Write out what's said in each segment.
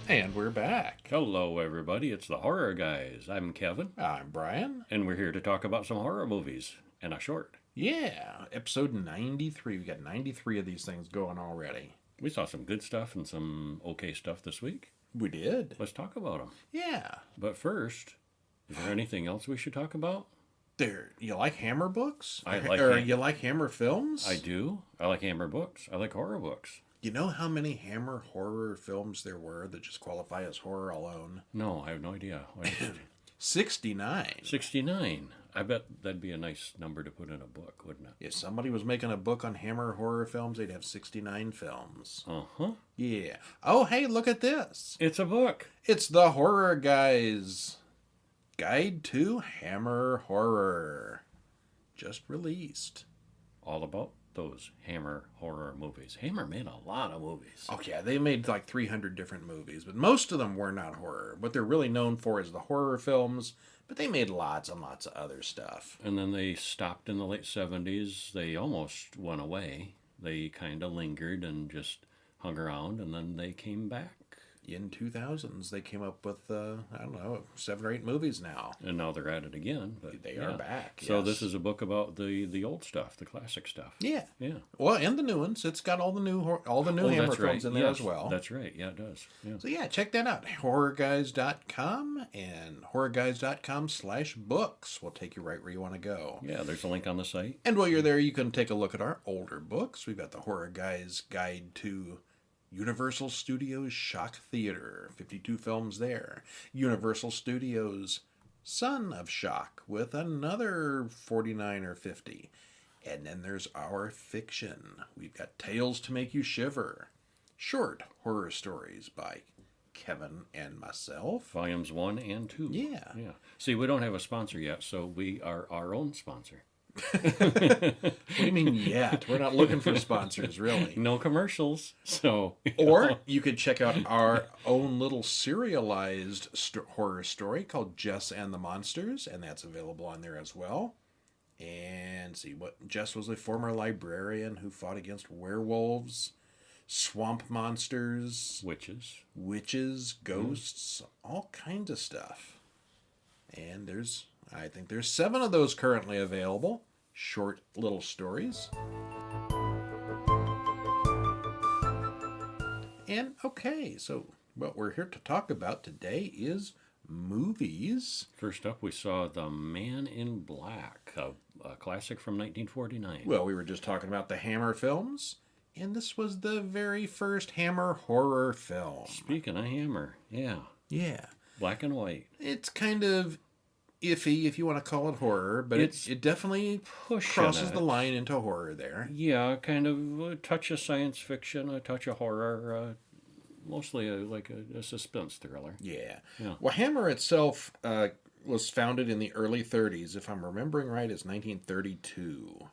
And we're back. Hello, everybody. It's the Horror Guys. I'm Kevin, I'm Brian. and we're here to talk about some horror movies and a short. Yeah, episode 93. We got 93 of these things going already. We saw some good stuff and some okay stuff this week. We did. Let's talk about them. Yeah. But first, is there anything else we should talk about? You like Hammer books? I like Or Ham- you like Hammer films? I do. I like Hammer books. I like horror books. You know how many Hammer horror films there were that just qualify as horror alone? No, I have no idea. What is it? 69. 69. I bet that'd be a nice number to put in a book, wouldn't it? If somebody was making a book on Hammer horror films, they'd have 69 films. Uh-huh. Yeah. Oh, hey, look at this. It's a book. It's the Horror Guys Guide to Hammer Horror. Just released. All about those Hammer horror movies. Hammer made a lot of movies. Oh, yeah, they made like 300 different movies, but most of them were not horror. What they're really known for is the horror films, but they made lots and lots of other stuff. And then they stopped in the late 70s. They almost went away. They kind of lingered and just hung around, and then they came back. In 2000s, they came up with, 7 or 8 movies now. And now they're at it again. But They are back, So yes. this is a book about the old stuff, the classic stuff. Yeah. Yeah. Well, and the new ones. It's got all the new Hammer that's films right. in there Yes, as well. That's right. Yeah, it does. Yeah. So yeah, check that out. HorrorGuys.com and HorrorGuys.com/books will take you right where you want to go. Yeah, there's a link on the site. And while you're there, you can take a look at our older books. We've got the Horror Guys Guide to Universal Studios Shock Theater, 52 films there. Universal Studios Son of Shock with another 49 or 50. And then there's our fiction. We've got Tales to Make You Shiver, short horror stories by Kevin and myself. Volumes 1 and 2. Yeah. Yeah. See, we don't have a sponsor yet, so we are our own sponsor. What do you mean yet? We're not looking for sponsors, really. No commercials. So, Or you could check out our own little serialized horror story called Jess and the Monsters, and that's available on there as well. And see what Jess was a former librarian who fought against werewolves, swamp monsters, witches, ghosts, all kinds of stuff. And I think there's 7 of those currently available. Short little stories. And okay, so what we're here to talk about today is movies. First up, we saw The Man in Black, a classic from 1949. Well, we were just talking about the Hammer films, and this was the very first Hammer horror film. Speaking of Hammer, yeah. Yeah. Black and white. It's kind of iffy, if you want to call it horror, but it definitely crosses the line into horror there. Yeah, kind of a touch of science fiction, a touch of horror, mostly like a suspense thriller. Yeah. Yeah. Well, Hammer itself was founded in the early 30s. If I'm remembering right, it's 1932.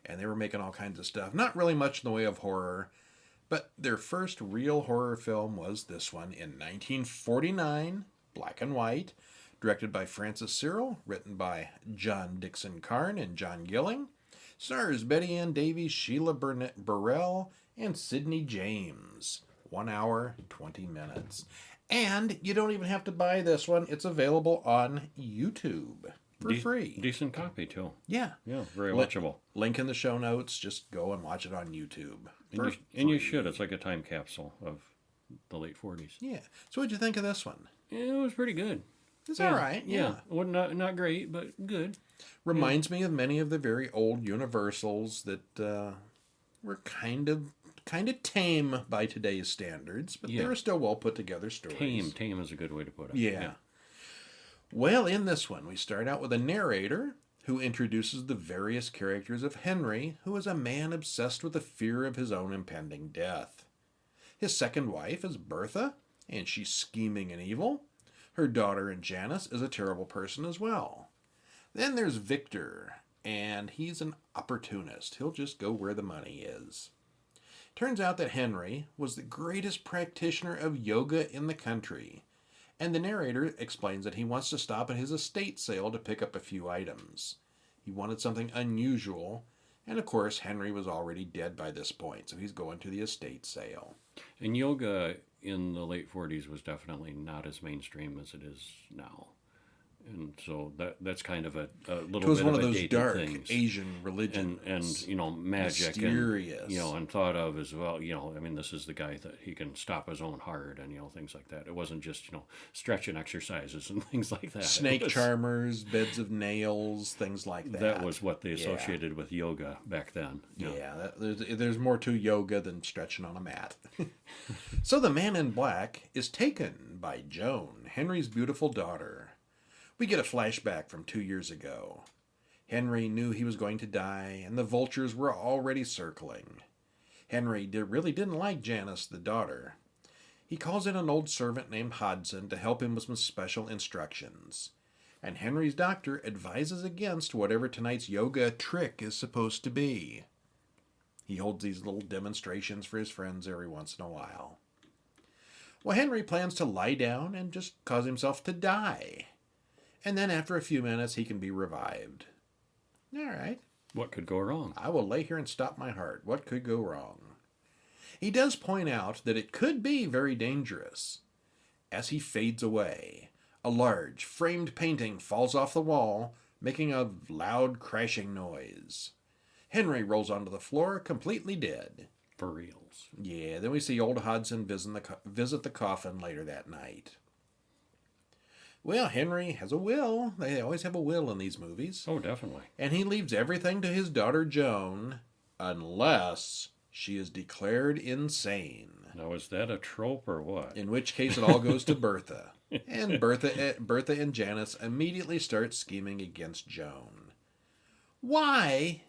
And they were making all kinds of stuff. Not really much in the way of horror, but their first real horror film was this one in 1949, black and white, directed by Francis Cyril, written by John Dixon Carn and John Gilling. Stars Betty Ann Davies, Sheila Burrell, and Sidney James. 1 hour, 20 minutes. And you don't even have to buy this one. It's available on YouTube for free. Decent copy, too. Yeah. Yeah, very watchable. Link in the show notes. Just go and watch it on YouTube. And you should. It's like a time capsule of the late 40s. Yeah. So what'd you think of this one? Yeah, it was pretty good. It's all right. Yeah. Well, not great, but good. Reminds me of many of the very old Universals that were kind of tame by today's standards, but they were still well put together stories. Tame is a good way to put it. Yeah. Well, in this one, we start out with a narrator who introduces the various characters of Henry, who is a man obsessed with the fear of his own impending death. His second wife is Bertha, and she's scheming and evil. Her daughter, Janice, is a terrible person as well. Then there's Victor, and he's an opportunist. He'll just go where the money is. Turns out that Henry was the greatest practitioner of yoga in the country, and the narrator explains that he wants to stop at his estate sale to pick up a few items. He wanted something unusual, and of course Henry was already dead by this point, so he's going to the estate sale. And yoga in the late 40s was definitely not as mainstream as it is now. And so that's kind of a little It was bit one of of a those dated dark things. Asian religions. And magic mysterious. and thought of as well, I mean, this is the guy that he can stop his own heart and things like that. It wasn't just stretching exercises and things like that. Snake charmers, beds of nails, things like that. That was what they associated with yoga back then. Yeah, there's more to yoga than stretching on a mat. So the man in black is taken by Joan, Henry's beautiful daughter. We get a flashback from 2 years ago. Henry knew he was going to die, and the vultures were already circling. Henry really didn't like Janice, the daughter. He calls in an old servant named Hodson to help him with some special instructions. And Henry's doctor advises against whatever tonight's yoga trick is supposed to be. He holds these little demonstrations for his friends every once in a while. Well, Henry plans to lie down and just cause himself to die. And then after a few minutes, he can be revived. All right. What could go wrong? I will lay here and stop my heart. What could go wrong? He does point out that it could be very dangerous. As he fades away, a large, framed painting falls off the wall, making a loud crashing noise. Henry rolls onto the floor, completely dead. For reals. Yeah, then we see old Hodson visit the coffin later that night. Well, Henry has a will. They always have a will in these movies. Oh, definitely. And he leaves everything to his daughter Joan, unless she is declared insane. Now, is that a trope or what? In which case it all goes to Bertha. And Bertha and Janice immediately start scheming against Joan. Why,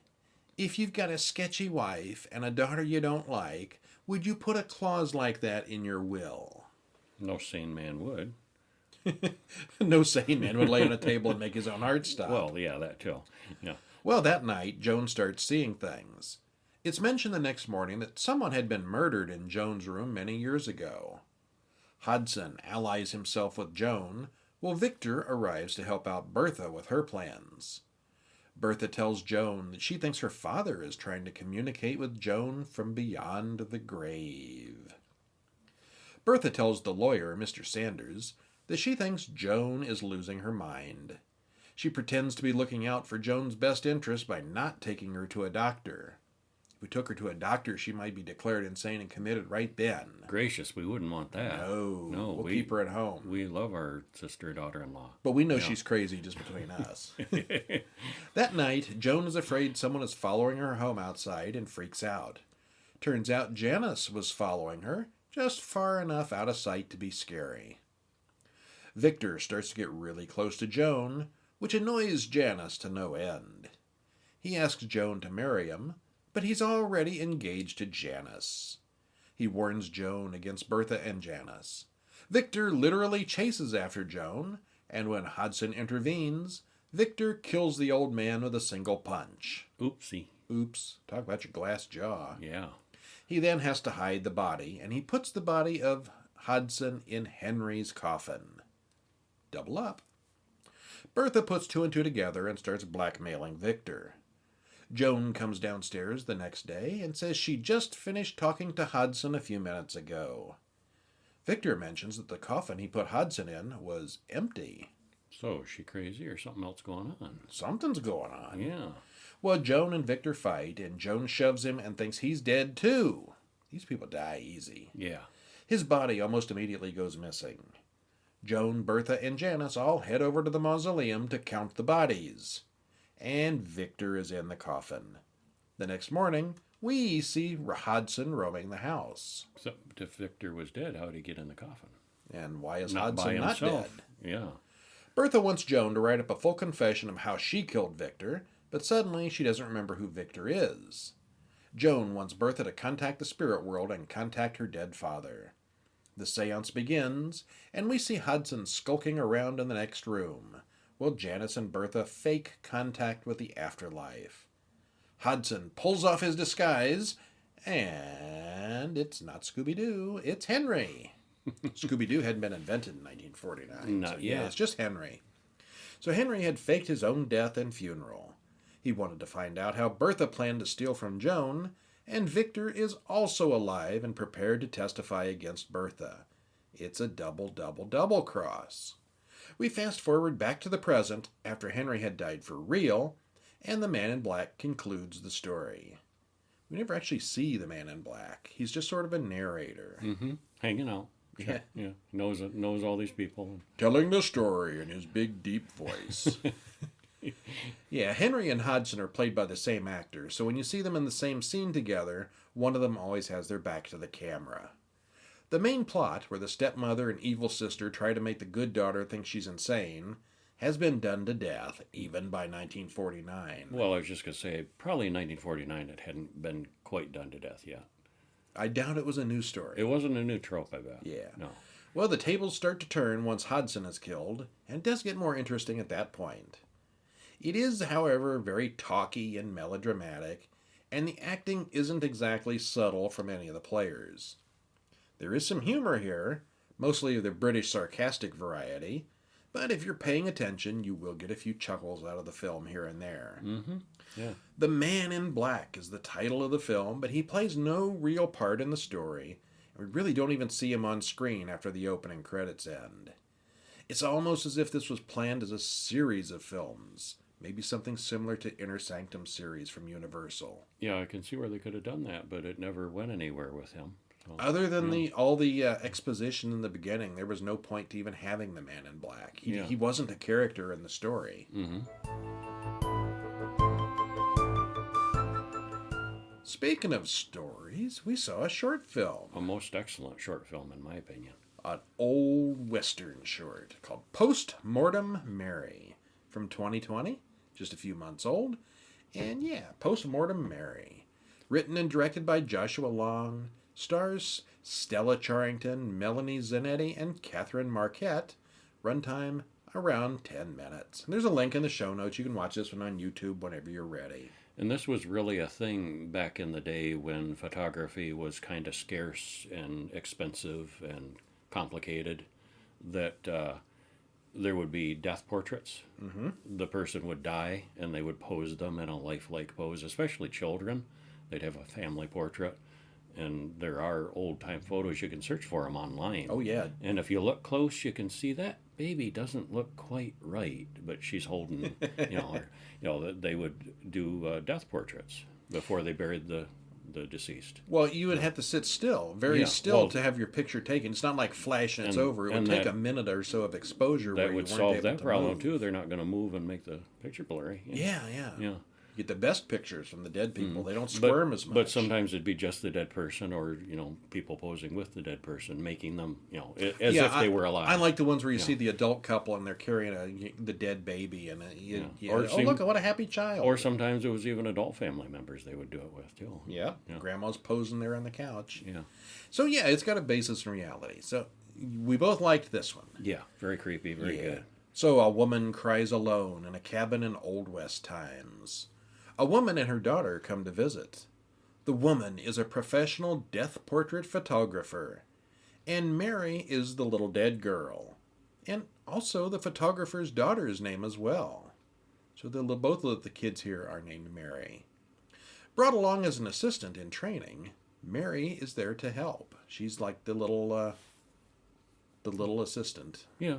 if you've got a sketchy wife and a daughter you don't like, would you put a clause like that in your will? No sane man would. No sane man would lay on a table and make his own heart stop. Well, yeah, that too. Yeah. Well, that night, Joan starts seeing things. It's mentioned the next morning that someone had been murdered in Joan's room many years ago. Hodson allies himself with Joan, while Victor arrives to help out Bertha with her plans. Bertha tells Joan that she thinks her father is trying to communicate with Joan from beyond the grave. Bertha tells the lawyer, Mr. Sanders, that she thinks Joan is losing her mind. She pretends to be looking out for Joan's best interest by not taking her to a doctor. If we took her to a doctor, she might be declared insane and committed right then. Gracious, we wouldn't want that. No, we'll keep her at home. We love our sister, daughter-in-law. But we know she's crazy just between us. That night, Joan is afraid someone is following her home outside and freaks out. Turns out Janice was following her, just far enough out of sight to be scary. Victor starts to get really close to Joan, which annoys Janice to no end. He asks Joan to marry him, but he's already engaged to Janice. He warns Joan against Bertha and Janice. Victor literally chases after Joan, and when Hodson intervenes, Victor kills the old man with a single punch. Oopsie. Oops. Talk about your glass jaw. Yeah. He then has to hide the body, and he puts the body of Hodson in Henry's coffin. Double up. Bertha puts two and two together and starts blackmailing Victor. Joan comes downstairs the next day and says she just finished talking to Hodson a few minutes ago. Victor mentions that the coffin he put Hodson in was empty. So, is she crazy or something else going on? Something's going on. Yeah. Well, Joan and Victor fight, and Joan shoves him and thinks he's dead too. These people die easy. Yeah. His body almost immediately goes missing. Joan, Bertha, and Janice all head over to the mausoleum to count the bodies. And Victor is in the coffin. The next morning, we see Hodson roaming the house. Except if Victor was dead, how did he get in the coffin? And why is Not by Hodson not himself. dead? Yeah. Bertha wants Joan to write up a full confession of how she killed Victor, but suddenly she doesn't remember who Victor is. Joan wants Bertha to contact the spirit world and contact her dead father. The seance begins, and we see Hodson skulking around in the next room, while Janice and Bertha fake contact with the afterlife. Hodson pulls off his disguise, and it's not Scooby-Doo, it's Henry. Scooby-Doo hadn't been invented in 1949. Not so, yet. Yeah, it's just Henry. So Henry had faked his own death and funeral. He wanted to find out how Bertha planned to steal from Joan, and Victor is also alive and prepared to testify against Bertha. It's a double, double, double cross. We fast forward back to the present after Henry had died for real, and the Man in Black concludes the story. We never actually see the Man in Black. He's just sort of a narrator. Mm-hmm. Hanging out. Yeah. Yeah. Knows all these people. Telling the story in his big, deep voice. Yeah, Henry and Hodgson are played by the same actor, so when you see them in the same scene together, one of them always has their back to the camera. The main plot, where the stepmother and evil sister try to make the good daughter think she's insane, has been done to death, even by 1949. Well, I was just going to say, probably in 1949 it hadn't been quite done to death yet. I doubt it was a new story. It wasn't a new trope, I bet. Yeah. No. Well, the tables start to turn once Hodgson is killed, and it does get more interesting at that point. It is, however, very talky and melodramatic, and the acting isn't exactly subtle from any of the players. There is some humor here, mostly of the British sarcastic variety, but if you're paying attention, you will get a few chuckles out of the film here and there. Mm-hmm. Yeah. The Man in Black is the title of the film, but he plays no real part in the story, and we really don't even see him on screen after the opening credits end. It's almost as if this was planned as a series of films, maybe something similar to Inner Sanctum series from Universal. Yeah, I can see where they could have done that, but it never went anywhere with him. So, Other than all the exposition in the beginning, there was no point to even having the Man in Black. He wasn't a character in the story. Mm-hmm. Speaking of stories, we saw a short film. A most excellent short film, in my opinion. An old Western short called Post-Mortem Mary from 2020, just a few months old. And yeah, Post-Mortem Mary. Written and directed by Joshua Long, stars Stella Charrington, Melanie Zanetti, and Catherine Marquette. Runtime around 10 minutes. And there's a link in the show notes. You can watch this one on YouTube whenever you're ready. And this was really a thing back in the day when photography was kind of scarce and expensive and complicated, that there would be death portraits. Mm-hmm. The person would die and they would pose them in a lifelike pose, especially children. They'd have a family portrait. And there are old-time photos. You can search for them online. Oh, yeah. And if you look close, you can see that baby doesn't look quite right, but she's holding, they would do death portraits before they buried the deceased. Well, you would have to sit still, very still, to have your picture taken. It's not like flash and it's over. It would take a minute or so of exposure. That where would you weren't solve able that to problem, move. too. They're not going to move and make the picture blurry. Yeah. Yeah. You get the best pictures from the dead people. They don't squirm as much. But sometimes it'd be just the dead person, or people posing with the dead person, making them as if they were alive. I like the ones where you see the adult couple and they're carrying the dead baby, and look, what a happy child. Or sometimes it was even adult family members they would do it with too. Yeah, grandma's posing there on the couch. Yeah. So yeah, it's got a basis in reality. So we both liked this one. Yeah, very creepy, very good. So a woman cries alone in a cabin in Old West times. A woman and her daughter come to visit. The woman is a professional death portrait photographer, and Mary is the little dead girl, and also the photographer's daughter's name as well. So both of the kids here are named Mary. Brought along as an assistant in training, Mary is there to help. She's like the little assistant. Yeah.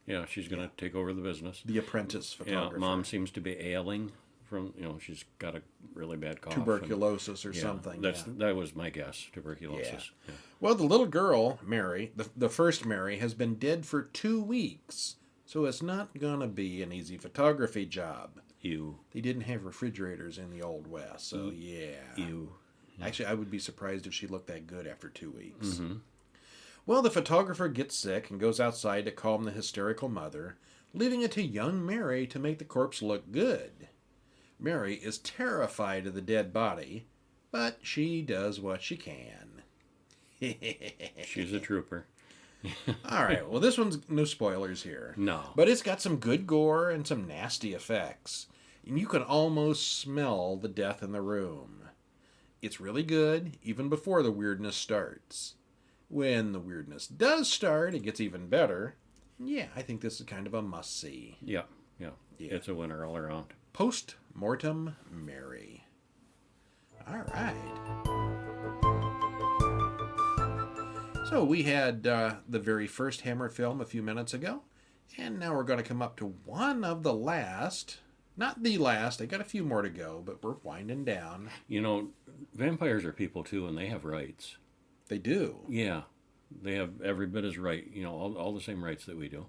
Yeah, she's going to take over the business. The apprentice photographer. Yeah, Mom seems to be ailing from, she's got a really bad cough. Tuberculosis or something. That was my guess, tuberculosis. Yeah. Well, the little girl, Mary, the first Mary, has been dead for 2 weeks, so it's not going to be an easy photography job. Ew. They didn't have refrigerators in the Old West, so yeah. Ew. Actually, I would be surprised if she looked that good after 2 weeks. Mm-hmm. Well, the photographer gets sick and goes outside to calm the hysterical mother, leaving it to young Mary to make the corpse look good. Mary is terrified of the dead body, but she does what she can. She's a trooper. All right, well, this one's no spoilers here. No. But it's got some good gore and some nasty effects. And you can almost smell the death in the room. It's really good, even before the weirdness starts. When the weirdness does start, it gets even better. Yeah, I think this is kind of a must-see. Yeah. It's a winner all around. Post-Mortem Mary. All right. So we had the very first Hammer film a few minutes ago, and now we're going to come up to one of the last. Not the last. I got a few more to go, but we're winding down. You know, vampires are people too, and they have rights. They do. Yeah, they have every bit as right. You know, all the same rights that we do.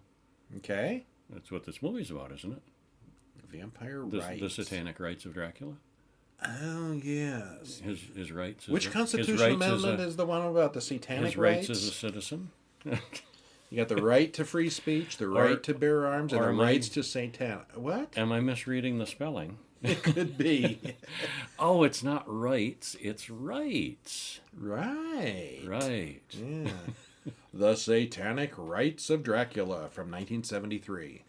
Okay. That's what this movie's about, isn't it? Vampire The, rights. the Satanic Rites of Dracula. Oh, yes. His rights. Which constitutional amendment is the one about the Satanic rights? His rights as a citizen. You got the right to free speech, the right to bear arms, and the rights to Satan. What? Am I misreading the spelling? It could be. Oh, it's not rights, it's rights. Right. Right. Yeah. The Satanic Rites of Dracula from 1973.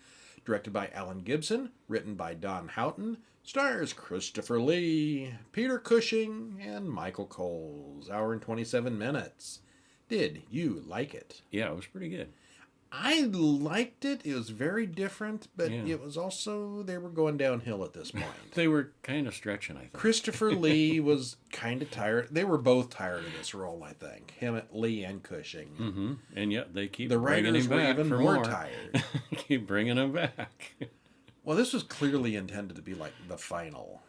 Directed by Alan Gibson, written by Don Houghton, stars Christopher Lee, Peter Cushing, and Michael Coles. Hour and 27 minutes. Did you like it? Yeah, it was pretty good. I liked it. It was very different, but Yeah. it was also, they were going downhill at this point. They were kind of stretching, I think. Christopher Lee was kind of tired. They were both tired of this role, I think. Him, Lee, and Cushing. Mm-hmm. And yet they keep The bringing writers him were back even for more tired. Keep bringing him back. Well, this was clearly intended to be like the final,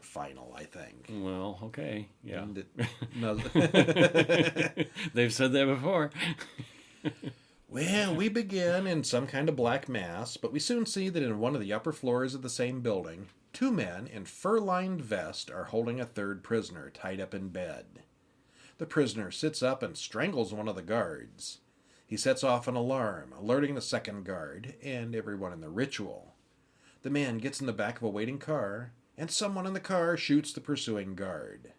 I think. Well, okay, yeah. And no. They've said that before. Well, we begin in some kind of black mass, but we soon see that in one of the upper floors of the same building, two men in fur-lined vests are holding a third prisoner tied up in bed. The prisoner sits up and strangles one of the guards. He sets off an alarm, alerting the second guard and everyone in the ritual. The man gets in the back of a waiting car, and someone in the car shoots the pursuing guard.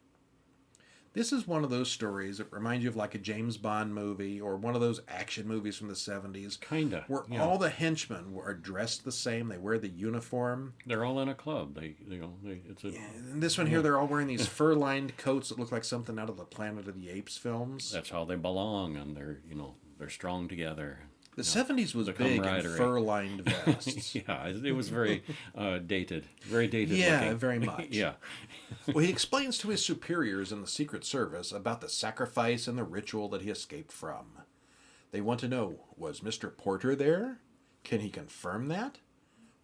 This is one of those stories that remind you of like a James Bond movie or one of those action movies from the 70s. Kinda. Where yeah. all the henchmen are dressed the same. They wear the uniform. They're all in a club. It's a. Yeah, and this one here, they're all wearing these fur-lined coats that look like something out of the Planet of the Apes films. That's how they belong, and they're strong together. The 70s was big in fur-lined vests. Yeah, it was very dated. Very dated Yeah, looking. very much. Yeah. Well, he explains to his superiors in the Secret Service about the sacrifice and the ritual that he escaped from. They want to know, was Mr. Porter there? Can he confirm that?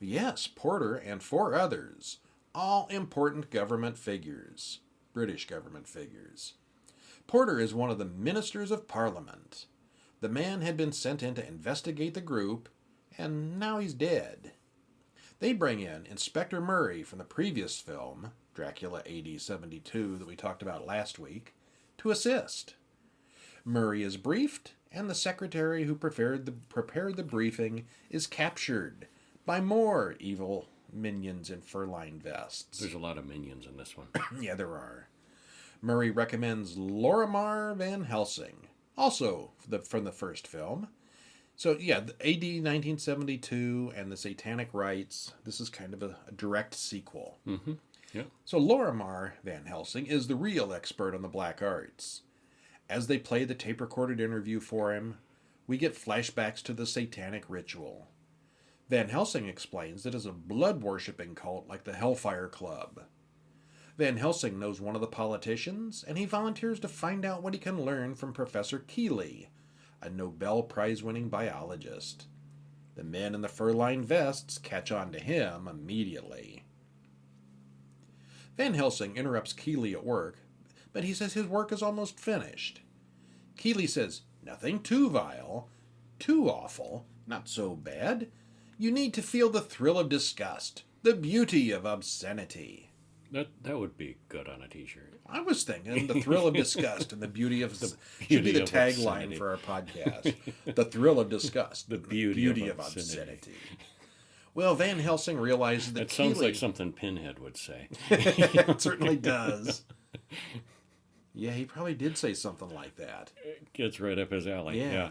Yes, Porter and 4 others. All important government figures. British government figures. Porter is one of the ministers of Parliament. The man had been sent in to investigate the group, and now he's dead. They bring in Inspector Murray from the previous film, Dracula AD 72, that we talked about last week, to assist. Murray is briefed, and the secretary who prepared the briefing is captured by more evil minions in fur-lined vests. There's a lot of minions in this one. Yeah, there are. Murray recommends Lorimer Van Helsing, also from the first film. So, yeah, the AD 1972 and the Satanic Rites, this is kind of a direct sequel. Mm-hmm. Yeah. So Lorimer Van Helsing is the real expert on the black arts. As they play the tape-recorded interview for him, we get flashbacks to the Satanic ritual. Van Helsing explains that it's a blood-worshipping cult like the Hellfire Club. Van Helsing knows one of the politicians, and he volunteers to find out what he can learn from Professor Keeley, a Nobel Prize-winning biologist. The men in the fur-lined vests catch on to him immediately. Van Helsing interrupts Keeley at work, but he says his work is almost finished. Keeley says, nothing too vile, too awful, not so bad. You need to feel the thrill of disgust, the beauty of obscenity. That would be good on a T-shirt. I was thinking the thrill of disgust and the beauty of... should be the tagline for our podcast. The thrill of disgust. The beauty of obscenity. Well, Van Helsing realizes that sounds Keeley... like something Pinhead would say. It certainly does. Yeah, he probably did say something like that. It gets right up his alley. Yeah.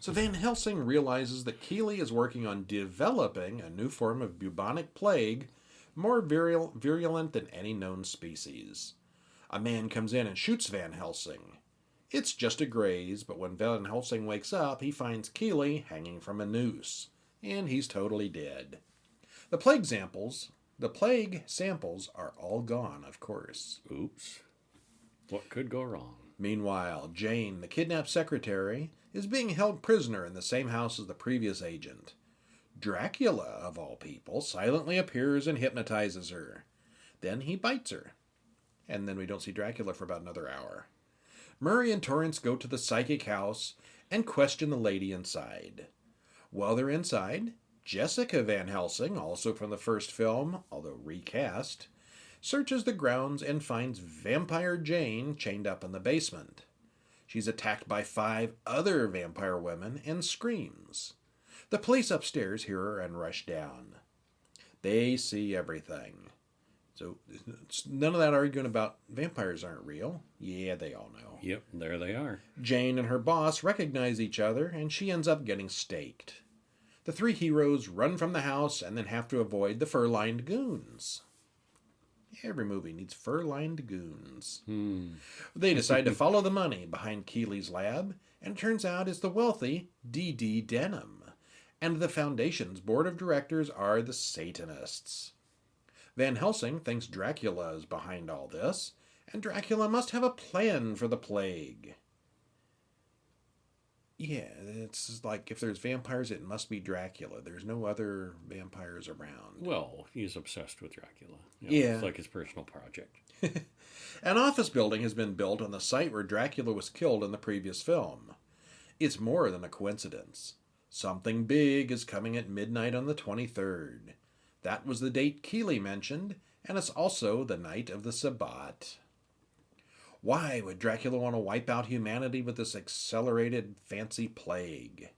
So Van Helsing realizes that Keeley is working on developing a new form of bubonic plague more virulent than any known species. A man comes in and shoots Van Helsing. It's just a graze, but when Van Helsing wakes up, he finds Keeley hanging from a noose, and he's totally dead. The plague samples are all gone, of course. Oops. What could go wrong? Meanwhile, Jane, the kidnapped secretary, is being held prisoner in the same house as the previous agent. Dracula, of all people, silently appears and hypnotizes her. Then he bites her. And then we don't see Dracula for about another hour. Murray and Torrance go to the psychic house and question the lady inside. While they're inside, Jessica Van Helsing, also from the first film, although recast, searches the grounds and finds Vampire Jane chained up in the basement. She's attacked by 5 other vampire women and screams. The police upstairs hear her and rush down. They see everything. So none of that arguing about vampires aren't real. Yeah, they all know. Yep, there they are. Jane and her boss recognize each other, and she ends up getting staked. The 3 heroes run from the house and then have to avoid the fur-lined goons. Every movie needs fur-lined goons. They decide to follow the money behind Keeley's lab, and it turns out it's the wealthy D.D. Denham. And the Foundation's board of directors are the Satanists. Van Helsing thinks Dracula is behind all this, and Dracula must have a plan for the plague. Yeah, it's like if there's vampires, it must be Dracula. There's no other vampires around. Well, he's obsessed with Dracula. Yeah. It's like his personal project. An office building has been built on the site where Dracula was killed in the previous film. It's more than a coincidence. Something big is coming at midnight on the 23rd. That was the date Keeley mentioned, and it's also the night of the Sabbat. Why would Dracula want to wipe out humanity with this accelerated fancy plague?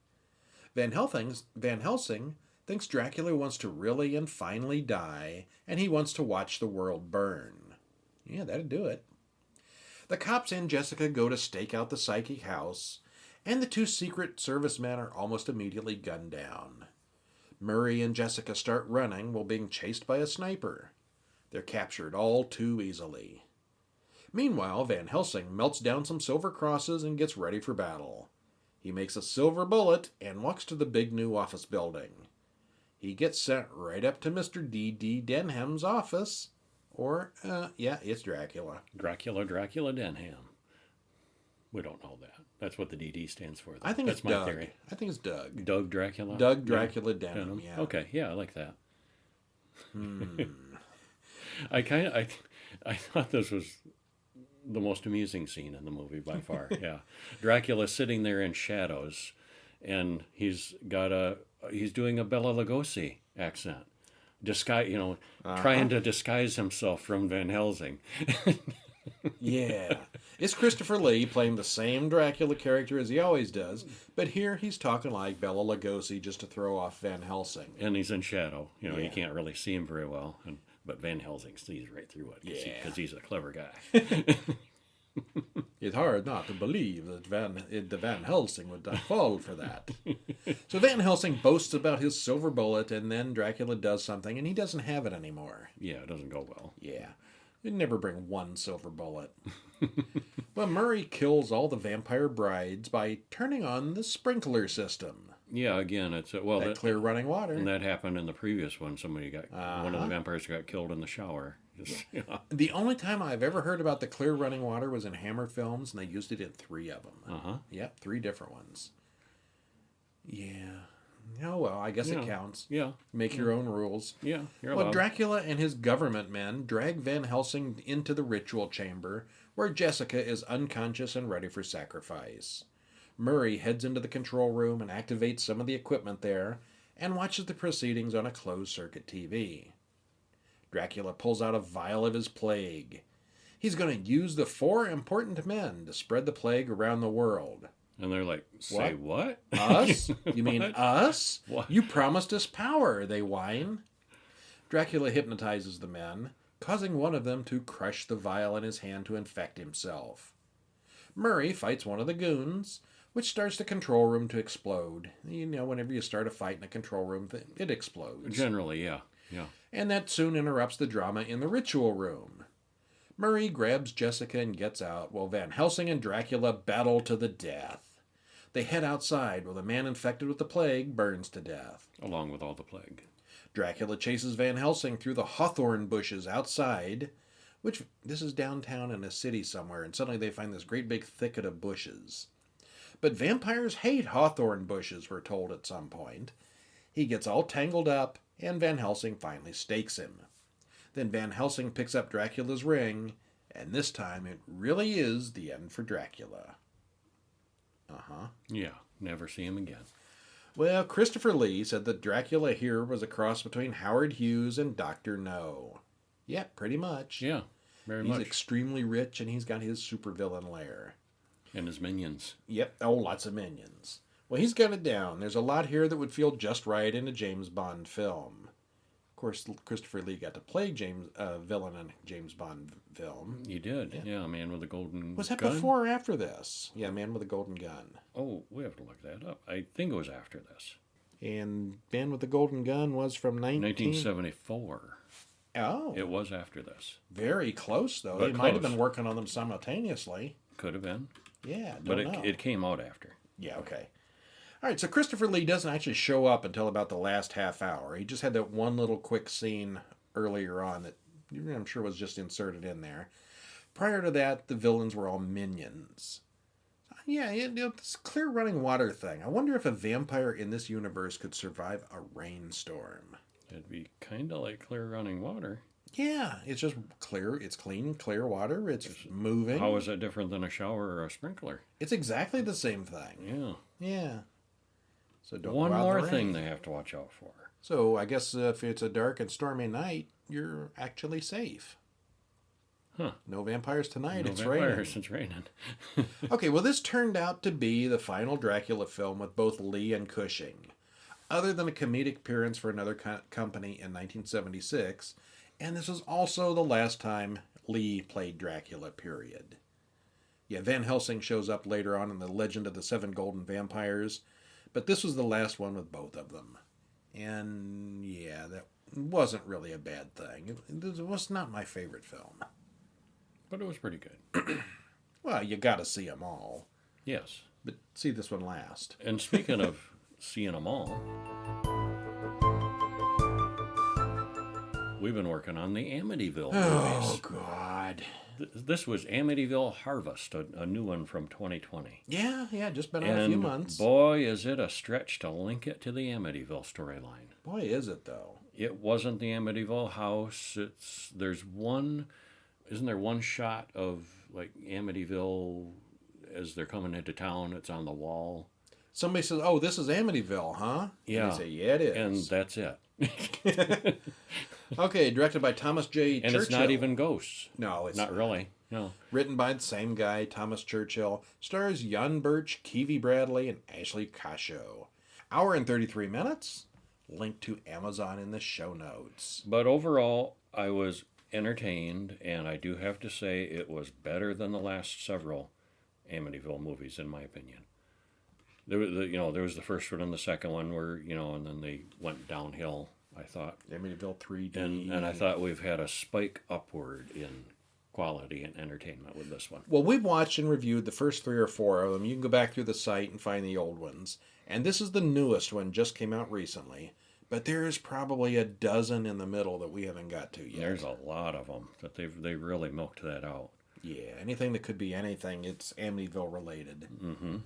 Van Helsing thinks Dracula wants to really and finally die, and he wants to watch the world burn. Yeah, that'd do it. The cops and Jessica go to stake out the psychic house, and the 2 Secret Service men are almost immediately gunned down. Murray and Jessica start running while being chased by a sniper. They're captured all too easily. Meanwhile, Van Helsing melts down some silver crosses and gets ready for battle. He makes a silver bullet and walks to the big new office building. He gets sent right up to Mr. D.D. Denham's office. Or, it's Dracula. Dracula Denham. We don't know that. That's what the DD stands for. I think That's it's my Doug. theory. I think it's Doug. Doug Dracula? Doug Dracula Denham, yeah. Okay, yeah, I like that. I thought this was the most amusing scene in the movie by far. Yeah. Dracula sitting there in shadows, and he's doing a Bela Lugosi accent. Trying to disguise himself from Van Helsing. Yeah. It's Christopher Lee playing the same Dracula character as he always does, but here he's talking like Bela Lugosi just to throw off Van Helsing. And he's in shadow. You can't really see him very well. But Van Helsing sees right through it because he's a clever guy. It's hard not to believe that Van Helsing would fall for that. So Van Helsing boasts about his silver bullet, and then Dracula does something, and he doesn't have it anymore. Yeah, it doesn't go well. Yeah. You'd never bring one silver bullet. Well, Murray kills all the vampire brides by turning on the sprinkler system. Yeah, again, it's that clear running water. And that happened in the previous one. One of the vampires got killed in the shower. The only time I've ever heard about the clear running water was in Hammer films, and they used it in 3 of them. Yep, 3 different ones. Yeah. Oh, well, I guess it counts. Yeah. Make your own rules. Yeah, you're Well, allowed. Dracula and his government men drag Van Helsing into the ritual chamber, where Jessica is unconscious and ready for sacrifice. Murray heads into the control room and activates some of the equipment there, and watches the proceedings on a closed-circuit TV. Dracula pulls out a vial of his plague. He's going to use the 4 important men to spread the plague around the world. And they're like, say what? Us? You mean us? What? You promised us power, they whine. Dracula hypnotizes the men, causing one of them to crush the vial in his hand to infect himself. Murray fights one of the goons, which starts the control room to explode. Whenever you start a fight in a control room, it explodes. Generally, yeah. And that soon interrupts the drama in the ritual room. Murray grabs Jessica and gets out, while Van Helsing and Dracula battle to the death. They head outside, while the man infected with the plague burns to death. Along with all the plague. Dracula chases Van Helsing through the hawthorn bushes outside, which this is downtown in a city somewhere, and suddenly they find this great big thicket of bushes. But vampires hate hawthorn bushes, we're told at some point. He gets all tangled up, and Van Helsing finally stakes him. Then Van Helsing picks up Dracula's ring, and this time it really is the end for Dracula. Yeah, never see him again. Well, Christopher Lee said that Dracula here was a cross between Howard Hughes and Dr. No. Yeah, pretty much. Yeah, very He's much. extremely rich, and he's got his supervillain lair. And his minions. Yep, oh, lots of minions. Well, he's got it down. There's a lot here that would feel just right in a James Bond film. Of course, Christopher Lee got to play villain in a James Bond film. He did. Yeah, Man with a Golden Gun. Was that before or after this? Yeah, Man with a Golden Gun. Oh, we have to look that up. I think it was after this. And Man with the Golden Gun was from 1974. Oh. It was after this. Very close, though. But They might have close. been working on them simultaneously. Could have been. Yeah, But don't know. it came out after. Yeah, okay. All right, so Christopher Lee doesn't actually show up until about the last half hour. He just had that one little quick scene earlier on that I'm sure was just inserted in there. Prior to that, the villains were all minions. Yeah, this clear running water thing. I wonder if a vampire in this universe could survive a rainstorm. It'd be kind of like clear running water. Yeah, it's just clear. It's clean, clear water. It's moving. How is that different than a shower or a sprinkler? It's exactly the same thing. Yeah. Yeah. So don't One go out in more the thing rain. they have to watch out for. So I guess if it's a dark and stormy night, you're actually safe. Huh. No vampires tonight. No It's vampires, raining. it's raining. Okay, well, this turned out to be the final Dracula film with both Lee and Cushing. Other than a comedic appearance for another company in 1976, and this was also the last time Lee played Dracula, period. Yeah, Van Helsing shows up later on in The Legend of the Seven Golden Vampires, but this was the last one with both of them. And yeah, that wasn't really a bad thing. It was not my favorite film. But it was pretty good. Well, you gotta see them all, Yes. but see this one last. And speaking of seeing them all, we've been working on the Amityville Oh, movies. God. This was Amityville Harvest, a new one from 2020. Yeah, just been on a few And months. boy, is it a stretch to link it to the Amityville storyline. Boy, is it, though. It wasn't the Amityville house. Isn't there one shot of like Amityville as they're coming into town? It's on the wall. Somebody says, oh, this is Amityville, huh? Yeah. And they say, yeah, it is. And that's it. Okay, directed by Thomas J. And Churchill. it's not even ghosts. No, it's Not really. No. Written by the same guy, Thomas Churchill. Stars Jan Birch, Keevy Bradley, and Ashley Casho. Hour and 33 minutes. Link to Amazon in the show notes. But overall, I was entertained, and I do have to say it was better than the last several Amityville movies, in my opinion. There was the first one and the second one where, and then they went downhill, I thought. Amityville 3D. And I thought we've had a spike upward in quality and entertainment with this one. Well, we've watched and reviewed the first 3 or 4 of them. You can go back through the site and find the old ones. And this is the newest one, just came out recently. But there is probably a dozen in the middle that we haven't got to yet. There's a lot of them that they really milked that out. Yeah, anything that could be anything, it's Amityville related. Mm-hmm.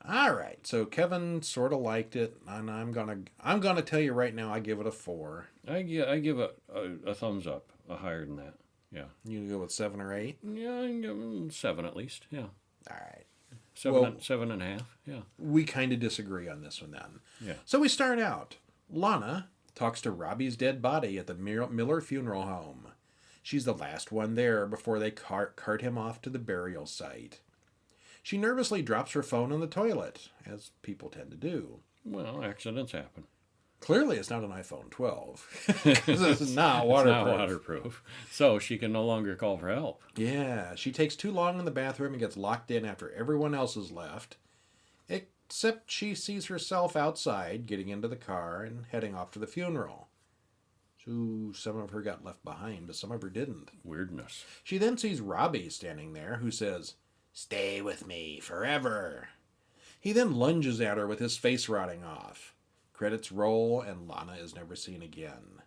All right, so Kevin sort of liked it, and I'm gonna tell you right now, I give it a 4. I give it a thumbs up, a higher than that. Yeah. You gonna go with 7 or 8? Yeah, I can give it 7 at least. Yeah. All right. 7.5. Yeah. We kind of disagree on this one then. Yeah. So we start out. Lana talks to Robbie's dead body at the Miller Funeral Home. She's the last one there before they cart him off to the burial site. She nervously drops her phone in the toilet, as people tend to do. Well, accidents happen. Clearly, it's not an iPhone 12. Because it's not waterproof. It's not waterproof. So she can no longer call for help. Yeah, she takes too long in the bathroom and gets locked in after everyone else has left. Except she sees herself outside, getting into the car and heading off to the funeral. So some of her got left behind, but some of her didn't. Weirdness. She then sees Robbie standing there, who says, "Stay with me forever." He then lunges at her with his face rotting off. Credits roll, and Lana is never seen again.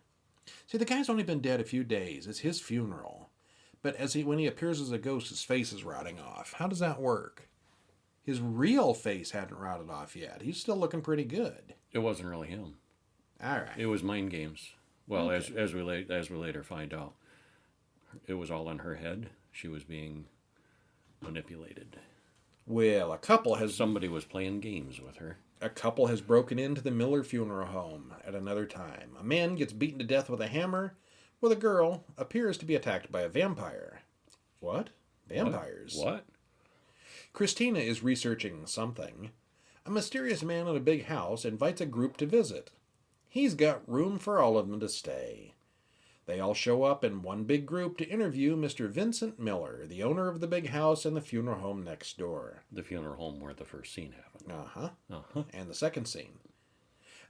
See, the guy's only been dead a few days. It's his funeral. But when he appears as a ghost, his face is rotting off. How does that work? His real face hadn't rotted off yet. He's still looking pretty good. It wasn't really him. All right. It was mind games. Well, Okay. as we later find out, it was all in her head. She was being manipulated. Well, Somebody was playing games with her. a couple has broken into the Miller funeral home at another time. A man gets beaten to death with a hammer, while a girl appears to be attacked by a vampire. What? Vampires? What? Christina is researching something. A mysterious man in a big house invites a group to visit. He's got room for all of them to stay. They all show up in one big group to interview Mr. Vincent Miller, the owner of the big house and the funeral home next door. The funeral home where the first scene happened. And the second scene.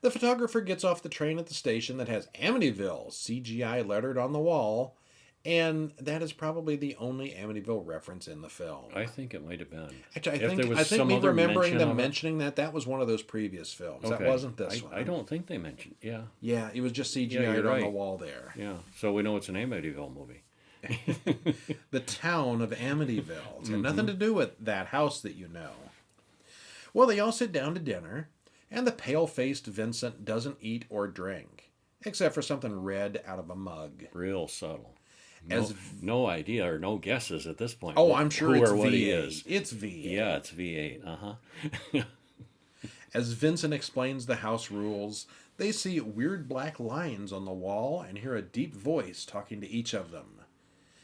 The photographer gets off the train at the station that has Amityville CGI lettered on the wall, and that is probably the only Amityville reference in the film. I think it might have been. Actually, If there was I think some me other remembering mention them of it- mentioning that was one of those previous films. Okay. That wasn't this one. I don't think they mentioned. Yeah. Yeah, it was just CGI Yeah, you're on the right. wall there. Yeah. So we know it's an Amityville movie. The town of Amityville. It's got nothing to do with that house that you know. Well, they all sit down to dinner, and the pale-faced Vincent doesn't eat or drink, except for something red out of a mug. Real subtle. As No idea or no guesses at this point. Oh, I'm sure who it's or what V8. he is. It's V8. Yeah, it's V8. As Vincent explains the house rules, they see weird black lines on the wall and hear a deep voice talking to each of them.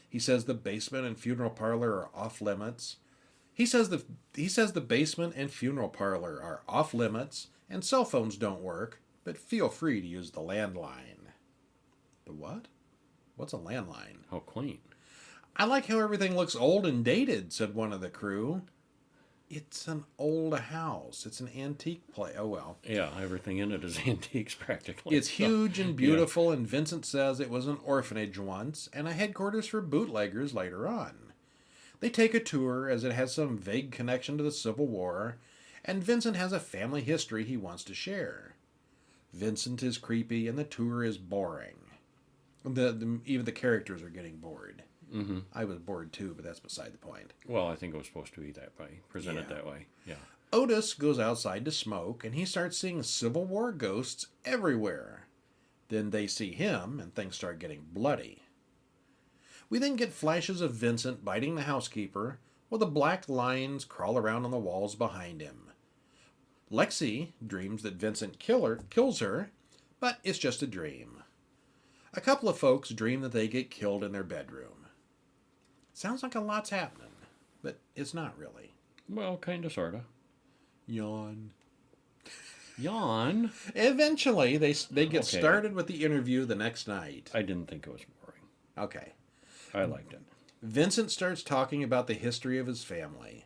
He says the basement and funeral parlor are off limits. He says the basement and funeral parlor are off limits and cell phones don't work, but feel free to use the landline. The what? What's a landline? How quaint. I like how everything looks old and dated, said one of the crew. It's an old house. It's an antique place. Oh, well. Yeah, everything in it is antiques practically. It's huge and beautiful, and Vincent says it was an orphanage once and a headquarters for bootleggers later on. They take a tour as it has some vague connection to the Civil War, and Vincent has a family history he wants to share. Vincent is creepy, and the tour is boring. Even the characters are getting bored. Mm-hmm. I was bored too, but that's beside the point. Well, I think it was supposed to be that way, presented Yeah. that way. Yeah. Otis goes outside to smoke, and he starts seeing Civil War ghosts everywhere. Then they see him, and things start getting bloody. We then get flashes of Vincent biting the housekeeper, while the black lines crawl around on the walls behind him. Lexi dreams that Vincent kills her, but it's just a dream. A couple of folks dream that they get killed in their bedroom. Sounds like a lot's happening, but it's not really. Well, kind of, sort of. Yawn. Yawn. Eventually, they get Okay. started with the interview the next night. I didn't think it was boring. Okay. I liked it. Vincent starts talking about the history of his family.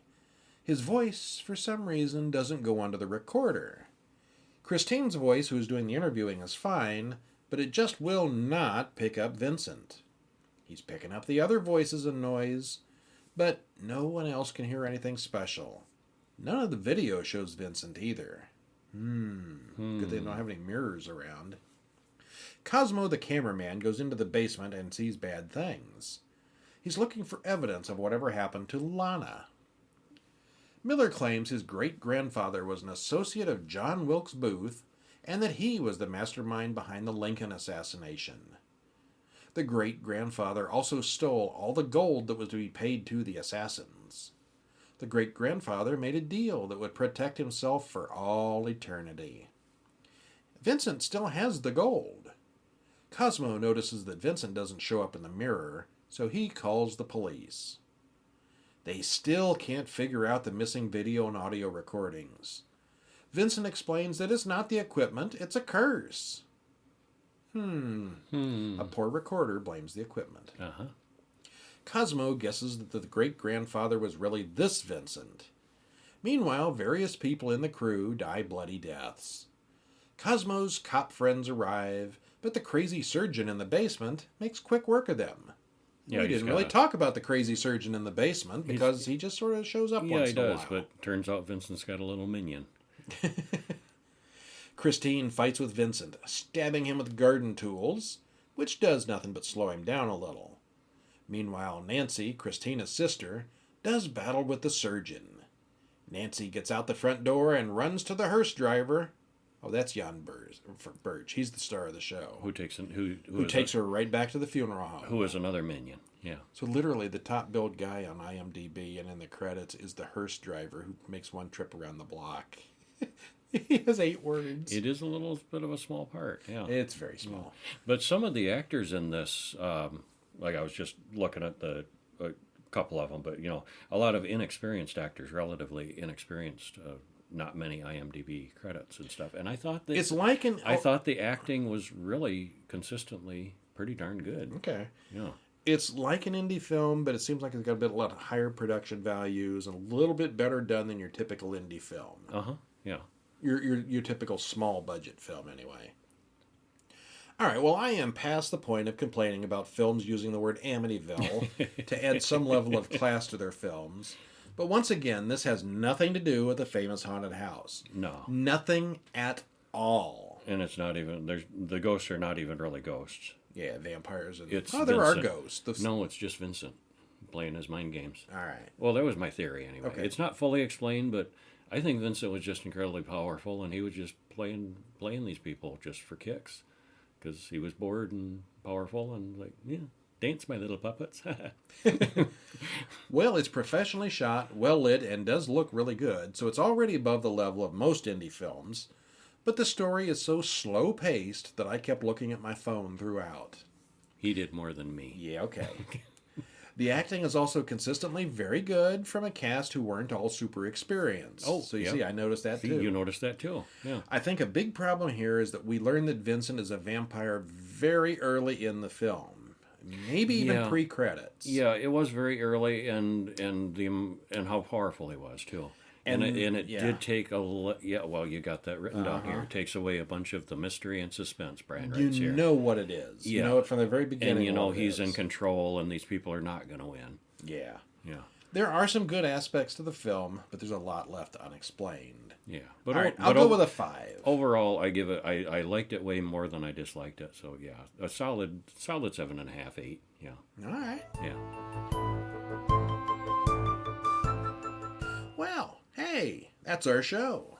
His voice, for some reason, doesn't go onto the recorder. Christine's voice, who's doing the interviewing, is fine, but it just will not pick up Vincent. He's picking up the other voices and noise, but no one else can hear anything special. None of the video shows Vincent either. Good they don't have any mirrors around. Cosmo, the cameraman, goes into the basement and sees bad things. He's looking for evidence of whatever happened to Lana. Miller claims his great-grandfather was an associate of John Wilkes Booth and that he was the mastermind behind the Lincoln assassination. The great-grandfather also stole all the gold that was to be paid to the assassins. The great-grandfather made a deal that would protect himself for all eternity. Vincent still has the gold. Cosmo notices that Vincent doesn't show up in the mirror, so he calls the police. They still can't figure out the missing video and audio recordings. Vincent explains that it's not the equipment, it's a curse. A poor recorder blames the equipment. Uh-huh. Cosmo guesses that the great-grandfather was really this Vincent. Meanwhile, various people in the crew die bloody deaths. Cosmo's cop friends arrive, but the crazy surgeon in the basement makes quick work of them. Yeah, We he's didn't really got a- talk about the crazy surgeon in the basement because he just sort of shows up Yeah, once he in a does, while. but turns out Vincent's got a little minion. Christine fights with Vincent, stabbing him with garden tools, which does nothing but slow him down a little. Meanwhile, Nancy, Christina's sister, does battle with the surgeon. Nancy gets out the front door and runs to the hearse driver. Oh, that's Jan Birch. He's the star of the show. Who takes Her right back to the funeral home. Who is another minion? Yeah. So literally, the top billed guy on IMDb and in the credits is the hearse driver who makes one trip around the block. He has 8 words. It is a little bit of a small part. Yeah. It's very small. But some of the actors in this, like I was just looking at a couple of them, but a lot of inexperienced actors, relatively inexperienced. Not many IMDb credits and stuff, and I thought that I thought the acting was really consistently pretty darn good. Okay. Yeah. It's like an indie film, but it seems like it's got a lot of higher production values and a little bit better done than your typical indie film. Yeah. Your typical small budget film, anyway. All right, well, I am past the point of complaining about films using the word Amityville to add some level of class to their films. But once again, this has nothing to do with the famous haunted house. No. Nothing at all. And it's not even, the ghosts are not even really ghosts. Yeah, vampires. And, there are ghosts. No, it's just Vincent playing his mind games. All right. Well, that was my theory anyway. Okay. It's not fully explained, but I think Vincent was just incredibly powerful, and he was just playing these people just for kicks. Because he was bored and powerful and like, yeah. Dance, my little puppets. Well, it's professionally shot, well lit, and does look really good, so it's already above the level of most indie films. But the story is so slow-paced that I kept looking at my phone throughout. He did more than me. Yeah, okay. The acting is also consistently very good from a cast who weren't all super experienced. Oh, so you see, I noticed that too. You noticed that too, yeah. I think a big problem here is that we learn that Vincent is a vampire very early in the film. Maybe even pre-credits. Yeah, it was very early, and how powerful he was too. And it did take you got that written down here. It takes away a bunch of the mystery and suspense, Brian writes here. You know what it is. Yeah. You know it from the very beginning. And he's in control, and these people are not going to win. Yeah. Yeah. There are some good aspects to the film, but the's a lot left unexplained. Yeah. All right, I'll go with a 5. Overall, I give it. I liked it way more than I disliked it. So yeah, a solid 7.5, 8. Yeah. All right. Yeah. Well, hey, that's our show.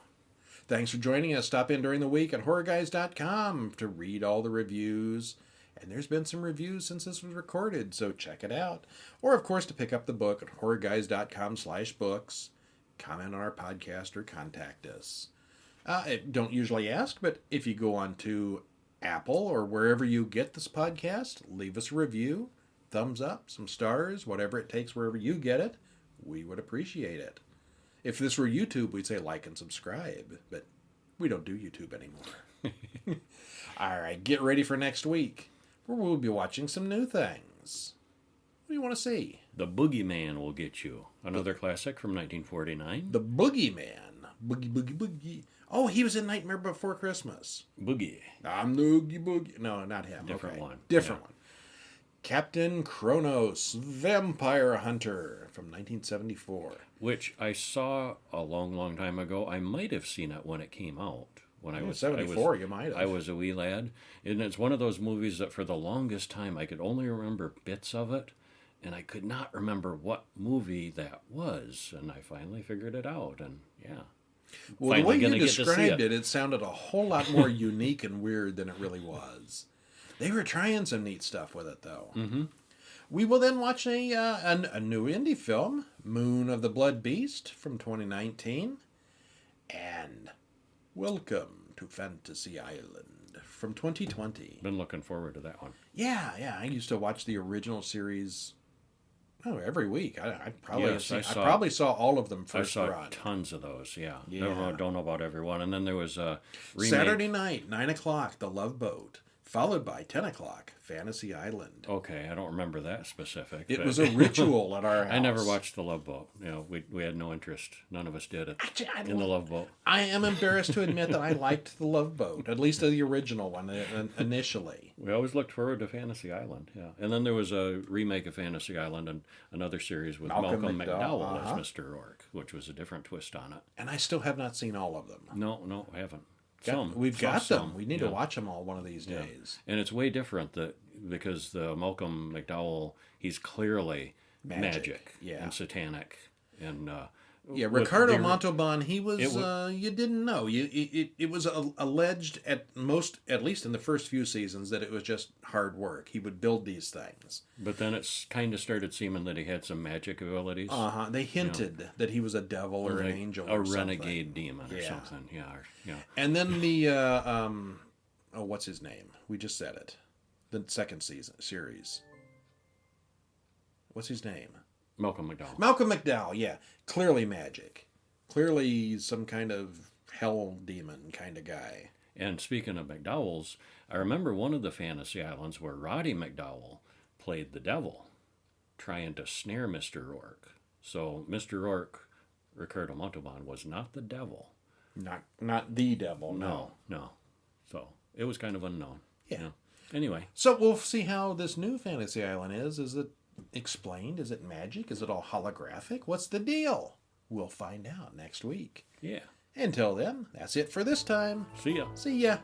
Thanks for joining us. Stop in during the week at horrorguys.com to read all the reviews. And there's been some reviews since this was recorded, so check it out. Or, of course, to pick up the book at horrorguys.com/books. Comment on our podcast or contact us. Don't usually ask, but if you go on to Apple or wherever you get this podcast, leave us a review, thumbs up, some stars, whatever it takes wherever you get it. We would appreciate it. If this were YouTube, we'd say like and subscribe, but we don't do YouTube anymore. All right, get ready for next week, where we'll be watching some new things. What do you want to see? The Boogeyman will get you. Another classic from 1949. The Boogeyman. Boogie, boogie, boogie. Oh, he was in Nightmare Before Christmas. Boogie. I'm the Oogie Boogie. No, not him. Different one. Different one. Captain Kronos, Vampire Hunter from 1974. Which I saw a long, long time ago. I might have seen it when it came out. When I was 74, you might have. I was a wee lad. And it's one of those movies that for the longest time I could only remember bits of it. And I could not remember what movie that was. And I finally figured it out. And yeah. Well, the way you described it sounded a whole lot more unique and weird than it really was. They were trying some neat stuff with it, though. Mm-hmm. We will then watch a new indie film, Moon of the Blood Beast from 2019. And Welcome to Fantasy Island from 2020. Been looking forward to that one. Yeah. I used to watch the original series every week. I probably saw all of them first run. I saw tons of those, yeah. Don't know about everyone. And then there was a remake. Saturday night, 9 o'clock, The Love Boat. Followed by 10 o'clock, Fantasy Island. Okay, I don't remember that specific. It was a ritual at our house. I never watched The Love Boat. We had no interest. None of us did it in The Love Boat. I am embarrassed to admit that I liked The Love Boat, at least the original one initially. We always looked forward to Fantasy Island, yeah. And then there was a remake of Fantasy Island and another series with Malcolm McDowell as Mr. Rourke, which was a different twist on it. And I still have not seen all of them. No, I haven't. We've got them. We need to watch them all one of these days. And it's way different. because the Malcolm McDowell, he's clearly magic yeah. and satanic. And yeah, Ricardo Montalban, he was, you didn't know. It was alleged at least in the first few seasons, that it was just hard work. He would build these things. But then it's kind of started seeming that he had some magic abilities. They hinted that he was a devil or an angel or something. A renegade demon or something. Yeah. And then the, what's his name? We just said it. The second series. What's his name? Malcolm McDowell. Malcolm McDowell, yeah. Clearly magic. Clearly some kind of hell demon kind of guy. And speaking of McDowells, I remember one of the Fantasy Islands where Roddy McDowell played the devil, trying to snare Mr. Rourke. So Mr. Rourke, Ricardo Montalban, was not the devil. Not the devil, no. No. So it was kind of unknown. Yeah. Anyway. So we'll see how this new Fantasy Island is. Is it explained? Is it magic? Is it all holographic? What's the deal? We'll find out next week. Yeah. Until then, that's it for this time. See ya. See ya.